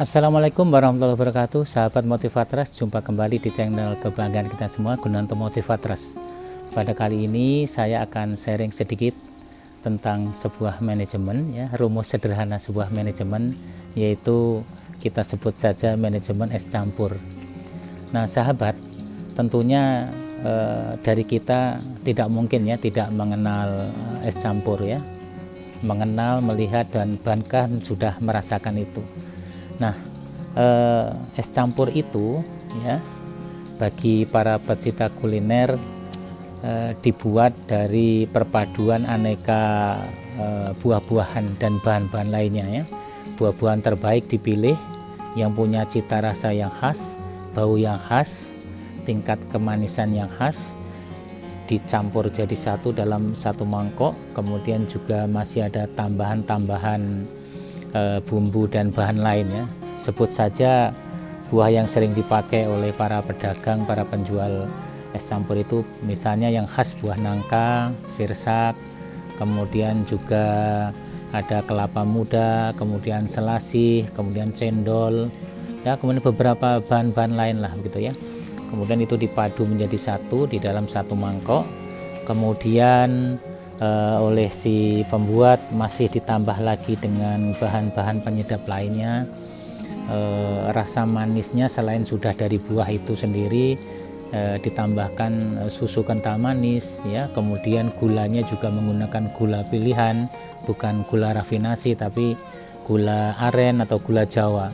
Assalamualaikum warahmatullahi wabarakatuh, sahabat Motivators. Jumpa kembali di channel kebanggaan kita semua, Gunanto Motivators. Pada kali ini saya akan sharing sedikit tentang sebuah manajemen, ya, rumus sederhana sebuah manajemen, yaitu kita sebut saja manajemen es campur. Nah, sahabat, tentunya dari kita tidak mungkin ya tidak mengenal es campur, ya, mengenal, melihat, dan bahkan sudah merasakan itu. Nah, es campur itu, ya, bagi para pecinta kuliner dibuat dari perpaduan aneka buah-buahan dan bahan-bahan lainnya, ya. Buah-buahan terbaik dipilih yang punya cita rasa yang khas, bau yang khas, tingkat kemanisan yang khas, dicampur jadi satu dalam satu mangkok. Kemudian juga masih ada tambahan-tambahan bumbu dan bahan lainnya. Sebut saja buah yang sering dipakai oleh para pedagang, para penjual es campur itu, misalnya yang khas buah nangka, sirsak, kemudian juga ada kelapa muda, kemudian selasih, kemudian cendol, ya, kemudian beberapa bahan-bahan lain lah begitu, ya. Kemudian itu dipadu menjadi satu di dalam satu mangkok. Kemudian oleh si pembuat masih ditambah lagi dengan bahan-bahan penyedap lainnya. Rasa manisnya selain sudah dari buah itu sendiri, ditambahkan susu kental manis, ya. Kemudian gulanya juga menggunakan gula pilihan, bukan gula rafinasi tapi gula aren atau gula Jawa,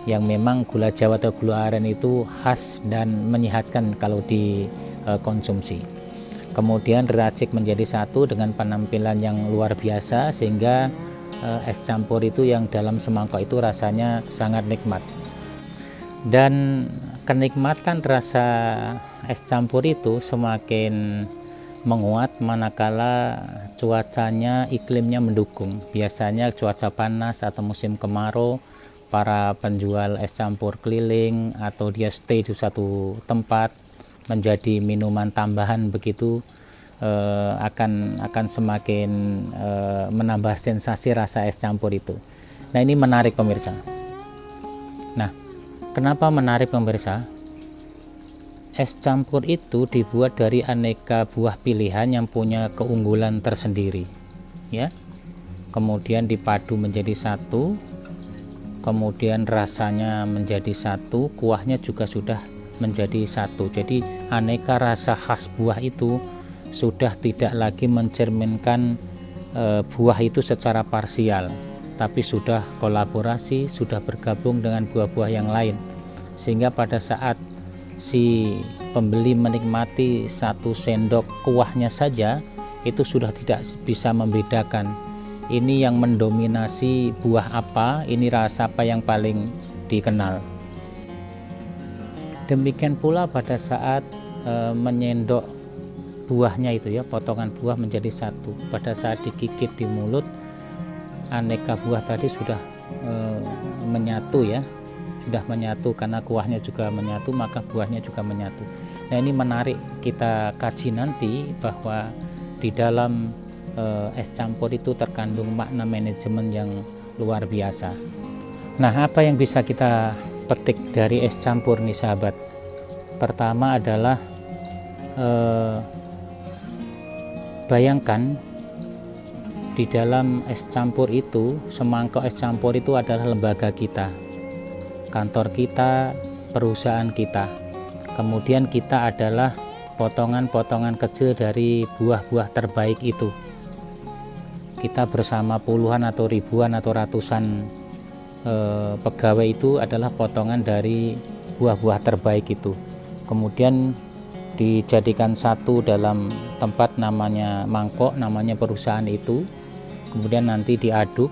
yang memang gula Jawa atau gula aren itu khas dan menyehatkan kalau dikonsumsi. Kemudian diracik menjadi satu dengan penampilan yang luar biasa, sehingga es campur itu yang dalam semangkok itu rasanya sangat nikmat. Dan kenikmatan rasa es campur itu semakin menguat manakala cuacanya, iklimnya mendukung. Biasanya cuaca panas atau musim kemarau, para penjual es campur keliling atau dia stay di satu tempat menjadi minuman tambahan begitu, akan semakin menambah sensasi rasa es campur itu. Nah, ini menarik pemirsa. Nah, kenapa menarik pemirsa? Es campur itu dibuat dari aneka buah pilihan yang punya keunggulan tersendiri, ya. Kemudian dipadu menjadi satu, kemudian rasanya menjadi satu, kuahnya juga sudah menjadi satu. Jadi aneka rasa khas buah itu sudah tidak lagi mencerminkan buah itu secara parsial, tapi sudah kolaborasi, sudah bergabung dengan buah-buah yang lain, sehingga pada saat si pembeli menikmati satu sendok kuahnya saja, itu sudah tidak bisa membedakan ini yang mendominasi buah apa, ini rasa apa yang paling dikenal. Demikian pula pada saat menyendok buahnya itu, ya, potongan buah menjadi satu. Pada saat digigit di mulut, aneka buah tadi sudah menyatu, ya, sudah menyatu karena kuahnya juga menyatu, maka buahnya juga menyatu. Nah, ini menarik kita kaji nanti, bahwa di dalam es campur itu terkandung makna manajemen yang luar biasa. Nah, apa yang bisa kita petik dari es campur nih sahabat? Pertama adalah bayangkan di dalam es campur itu, semangkok es campur itu adalah lembaga kita, kantor kita, perusahaan kita. Kemudian kita adalah potongan-potongan kecil dari buah-buah terbaik itu. Kita bersama puluhan atau ribuan atau ratusan pegawai itu adalah potongan dari buah-buah terbaik itu. Kemudian dijadikan satu dalam tempat namanya mangkok, namanya perusahaan itu. Kemudian nanti diaduk,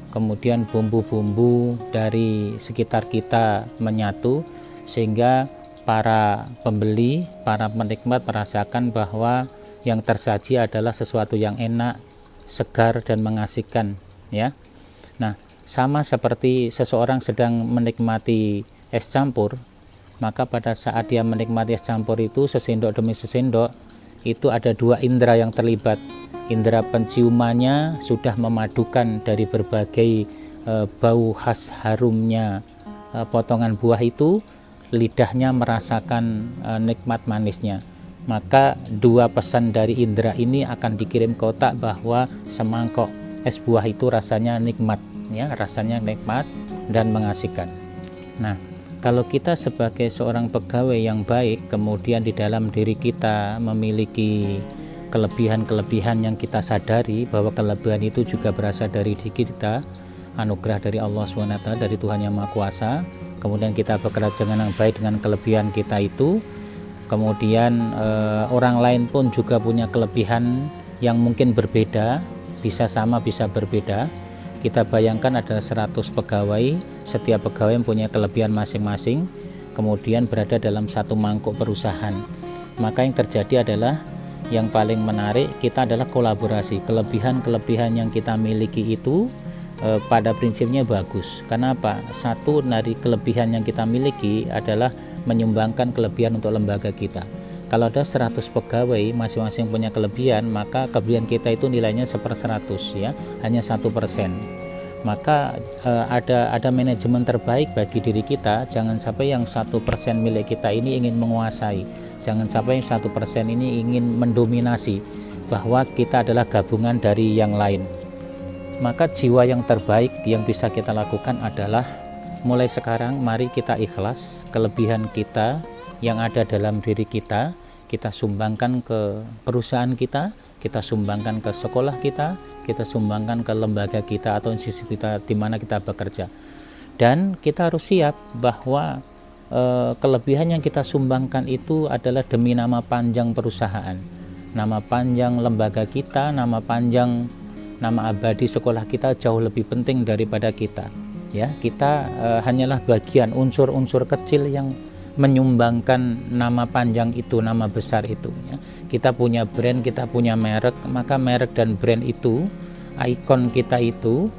kemudian bumbu-bumbu dari sekitar kita menyatu, sehingga para pembeli, para penikmat merasakan bahwa yang tersaji adalah sesuatu yang enak, segar, dan mengasihkan, ya. Nah, sama seperti seseorang sedang menikmati es campur, maka pada saat dia menikmati es campur itu, sesendok demi sesendok, itu ada dua indera yang terlibat. Indera penciumannya sudah memadukan dari berbagai bau khas harumnya potongan buah itu, lidahnya merasakan nikmat manisnya. Maka dua pesan dari indera ini akan dikirim ke otak bahwa semangkok es buah itu rasanya nikmat, ya, rasanya nikmat dan mengasihkan. Nah, kalau kita sebagai seorang pegawai yang baik, kemudian di dalam diri kita memiliki kelebihan-kelebihan yang kita sadari bahwa kelebihan itu juga berasal dari diri kita, anugerah dari Allah SWT, dari Tuhan Yang Maha Kuasa. Kemudian kita bekerja dengan baik dengan kelebihan kita itu. Kemudian orang lain pun juga punya kelebihan yang mungkin berbeda, bisa sama bisa berbeda. Kita bayangkan ada 100 pegawai, setiap pegawai punya kelebihan masing-masing, kemudian berada dalam satu mangkuk perusahaan. Maka yang terjadi adalah, yang paling menarik kita adalah kolaborasi. Kelebihan-kelebihan yang kita miliki itu pada prinsipnya bagus. Karena apa? Satu dari kelebihan yang kita miliki adalah menyumbangkan kelebihan untuk lembaga kita. Kalau ada 100 pegawai masing-masing punya kelebihan, maka kelebihan kita itu nilainya 1/100, ya, hanya 1%. Maka ada manajemen terbaik bagi diri kita. Jangan sampai yang 1% milik kita ini ingin menguasai, jangan sampai 1% ini ingin mendominasi, bahwa kita adalah gabungan dari yang lain. Maka jiwa yang terbaik yang bisa kita lakukan adalah mulai sekarang mari kita ikhlas kelebihan kita yang ada dalam diri kita, kita sumbangkan ke perusahaan kita sumbangkan ke sekolah kita sumbangkan ke lembaga kita atau institusi kita di mana kita bekerja. Dan kita harus siap bahwa kelebihan yang kita sumbangkan itu adalah demi nama panjang perusahaan, nama panjang lembaga kita, nama panjang, nama abadi sekolah kita jauh lebih penting daripada kita. Ya, kita hanyalah bagian unsur-unsur kecil yang menyumbangkan nama panjang itu, nama besar itu, ya. Kita punya brand, kita punya merek, maka merek dan brand itu, ikon kita itu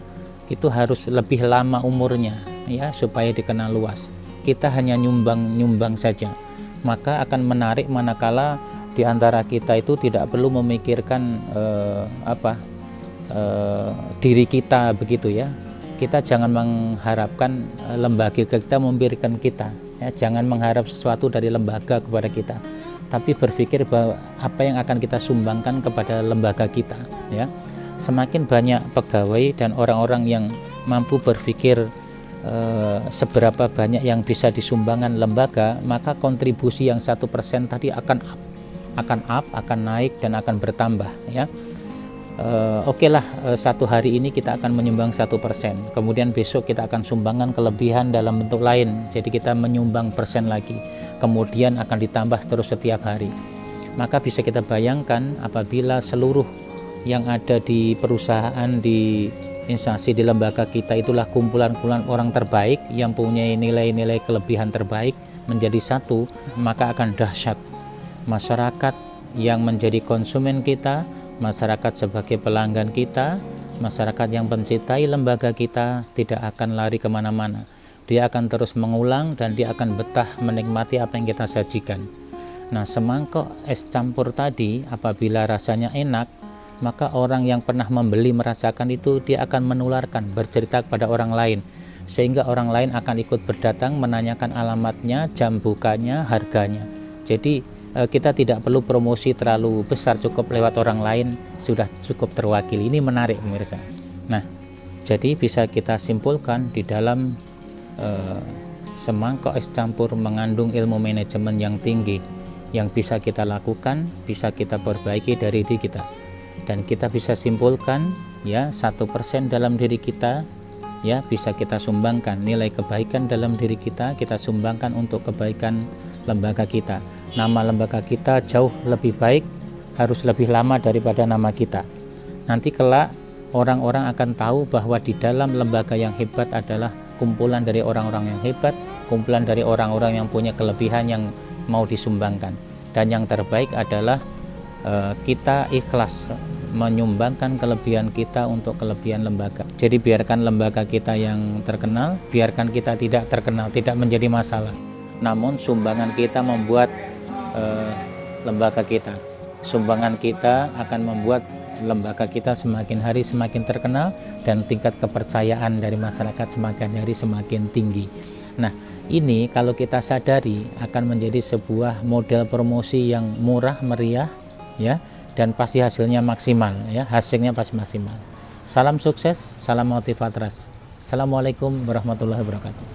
harus lebih lama umurnya, ya, supaya dikenal luas. Kita hanya nyumbang saja, maka akan menarik manakala di antara kita itu tidak perlu memikirkan diri kita, begitu ya. Kita jangan mengharapkan lembaga kita memberikan kita, ya, jangan mengharap sesuatu dari lembaga kepada kita, tapi berpikir bahwa apa yang akan kita sumbangkan kepada lembaga kita, ya. Semakin banyak pegawai dan orang-orang yang mampu berpikir seberapa banyak yang bisa disumbangkan lembaga, maka kontribusi yang 1% tadi akan naik dan akan bertambah, ya. Oke lah, satu hari ini kita akan menyumbang 1%, kemudian besok kita akan sumbangkan kelebihan dalam bentuk lain, jadi kita menyumbang persen lagi, kemudian akan ditambah terus setiap hari. Maka bisa kita bayangkan apabila seluruh yang ada di perusahaan, di instansi, di lembaga kita itulah kumpulan-kumpulan orang terbaik yang punya nilai-nilai kelebihan terbaik menjadi satu, maka akan dahsyat. Masyarakat yang menjadi konsumen kita, masyarakat sebagai pelanggan kita, masyarakat yang mencintai lembaga kita tidak akan lari kemana-mana. Dia akan terus mengulang dan dia akan betah menikmati apa yang kita sajikan. Nah, semangkok es campur tadi apabila rasanya enak, maka orang yang pernah membeli merasakan itu, dia akan menularkan, bercerita kepada orang lain, sehingga orang lain akan ikut berdatang menanyakan alamatnya, jam bukanya, harganya. Jadi kita tidak perlu promosi terlalu besar, cukup lewat orang lain sudah cukup terwakili. Ini menarik pemirsa. Nah, jadi bisa kita simpulkan di dalam semangkok es campur mengandung ilmu manajemen yang tinggi yang bisa kita lakukan, bisa kita perbaiki dari diri kita. Dan kita bisa simpulkan, ya, 1% dalam diri kita, ya, bisa kita sumbangkan nilai kebaikan dalam diri kita sumbangkan untuk kebaikan lembaga kita. Nama lembaga kita jauh lebih baik, harus lebih lama daripada nama kita. Nanti kelak orang-orang akan tahu bahwa di dalam lembaga yang hebat adalah kumpulan dari orang-orang yang hebat, kumpulan dari orang-orang yang punya kelebihan yang mau disumbangkan. Dan yang terbaik adalah kita ikhlas menyumbangkan kelebihan kita untuk kelebihan lembaga. Jadi biarkan lembaga kita yang terkenal, biarkan kita tidak terkenal, tidak menjadi masalah. Namun sumbangan kita membuat lembaga kita, sumbangan kita akan membuat lembaga kita semakin hari semakin terkenal dan tingkat kepercayaan dari masyarakat semakin hari semakin tinggi. Nah, ini kalau kita sadari akan menjadi sebuah model promosi yang murah meriah ya, dan pasti hasilnya maksimal ya, hasilnya pasti maksimal. Salam sukses, salam Motivatras. Assalamualaikum warahmatullahi wabarakatuh.